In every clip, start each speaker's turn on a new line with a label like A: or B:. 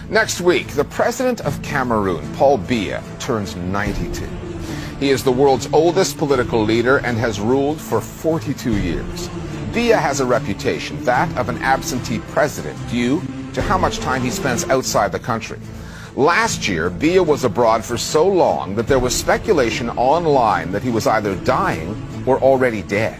A: Next week, the president of Cameroon, Paul Biya, turns 92. He is the world's oldest political leader and has ruled for 42 years. Biya has a reputation, that of an absentee president, due to how much time he spends outside the country. Last year, Biya was abroad for so long that there was speculation online that he was either dying or already dead.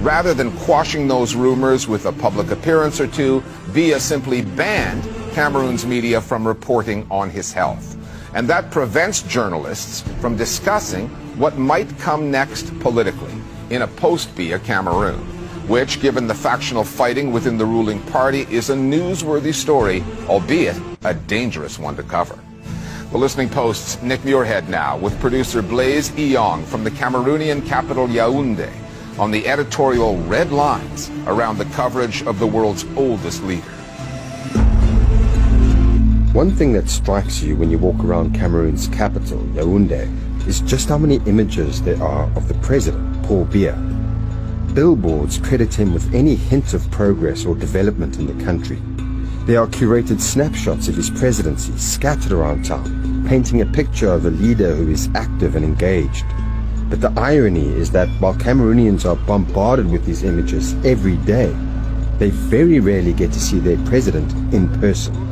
A: Rather than quashing those rumors with a public appearance or two, Biya simply banned Cameroon's media from reporting on his health. And that prevents journalists from discussing what might come next politically in a post-Biya Cameroon, which, given the factional fighting within the ruling party, is a newsworthy story, albeit a dangerous one to cover. The Listening Post's Nick Muirhead now with producer Blaise Iyong from the Cameroonian capital Yaoundé on the editorial red lines around the coverage of the world's oldest leader.
B: One thing that strikes you when you walk around Cameroon's capital, Yaoundé, is just how many images there are of the president, Paul Biya. Billboards credit him with any hint of progress or development in the country. There are curated snapshots of his presidency scattered around town, painting a picture of a leader who is active and engaged. But the irony is that while Cameroonians are bombarded with these images every day, they very rarely get to see their president in person.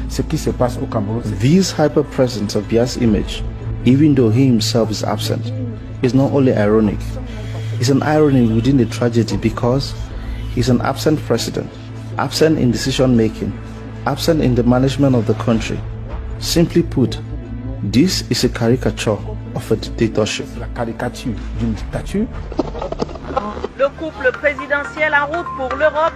C: This hyper-presence of Biya's image, even though he himself is absent, is not only ironic. It's an irony within the tragedy because he's an absent president, absent in decision-making, absent in the management of the country. Simply put, this is a caricature of a dictatorship.
D: La caricature d'une dictature.
E: Le couple présidentiel en route pour l'Europe,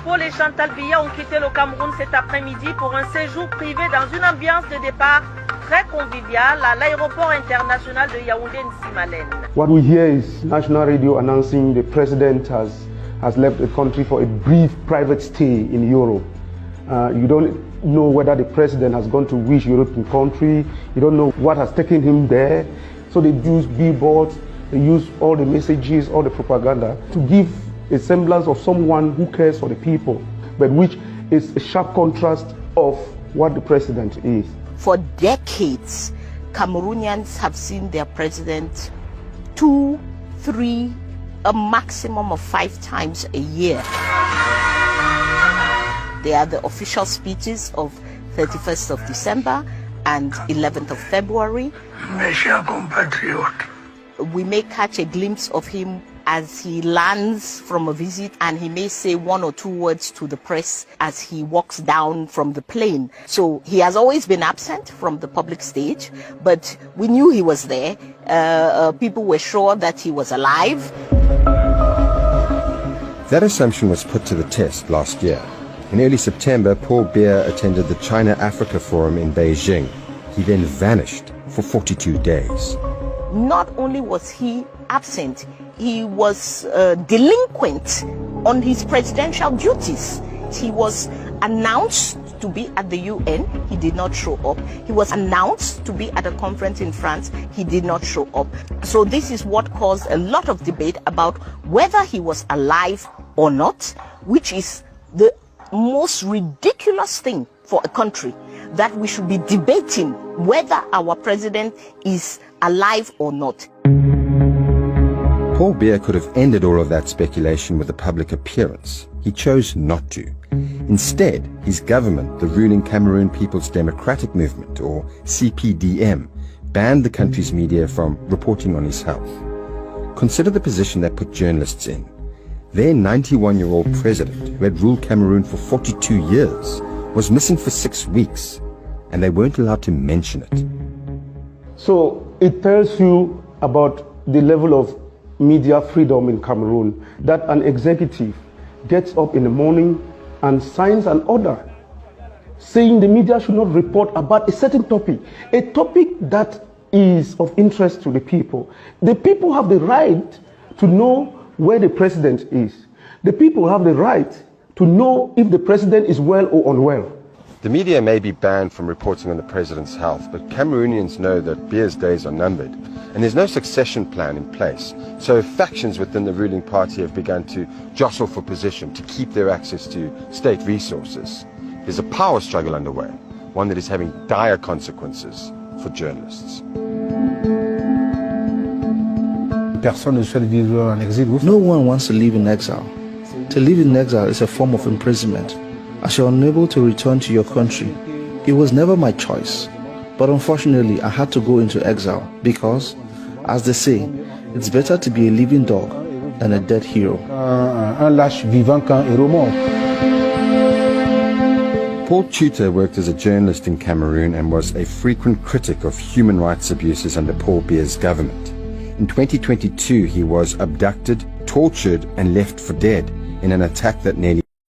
E: Paul et Chantal Biya ont quitté le Cameroun cet après-midi pour un séjour privé dans une ambiance de départ très conviviale à l'aéroport international de Yaoundé-Nsimalen.
F: What we hear is national radio announcing the president has left the country for a brief private stay in Europe. You don't know whether the president has gone to which European country. You don't know what has taken him there. So they use billboards, they use all the messages, all the propaganda to give a semblance of someone who cares for the people, but which is a sharp contrast of what the president is.
E: For decades, Cameroonians have seen their president 2, 3, a maximum of 5 times a year. They are the official speeches of 31st of December and 11th of February.
G: Mes chers compatriotes,
E: we may catch a glimpse of him as he lands from a visit, and he may say 1 or 2 words to the press as he walks down from the plane. So he has always been absent from the public stage, but we knew he was there. People were sure that he was alive.
B: That assumption was put to the test last year. In early September, Paul Biya attended the China-Africa Forum in Beijing. He then vanished for 42 days.
E: Not only was he absent, he was delinquent on his presidential duties. He was announced to be at the UN, he did not show up. He was announced to be at a conference in France, he did not show up. So this is what caused a lot of debate about whether he was alive or not, which is the most ridiculous thing for a country, that we should be debating whether our president is alive or not.
B: Paul Biya could have ended all of that speculation with a public appearance. He chose not to. Instead, his government, the ruling Cameroon People's Democratic Movement, or CPDM, banned the country's media from reporting on his health. Consider the position that put journalists in. Their 91-year-old president, who had ruled Cameroon for 42 years, was missing for 6 weeks, and they weren't allowed to mention it.
F: So it tells you about the level of media freedom in Cameroon, that an executive gets up in the morning and signs an order saying the media should not report about a certain topic, a topic that is of interest to the people. The people have the right to know where the president is. The people have the right to know if the president is well or unwell.
B: The media may be banned from reporting on the president's health, but Cameroonians know that Biya's days are numbered, and there's no succession plan in place. So factions within the ruling party have begun to jostle for position to keep their access to state resources. There's a power struggle underway. one that is having dire consequences for journalists.
D: Personne ne souhaite vivre en exil.
C: No one wants to live in exile. To live in exile is a form of imprisonment, as you're unable to return to your country. It was never my choice, but unfortunately I had to go into exile because, as they say, it's better to be a living dog than a dead hero.
D: Un lâche vivant qu'un héros mort.
B: Paul Tudor worked as a journalist in Cameroon and was a frequent critic of human rights abuses under Paul Biya's government. In 2022, he was abducted, tortured, and left for dead in an attack that nearly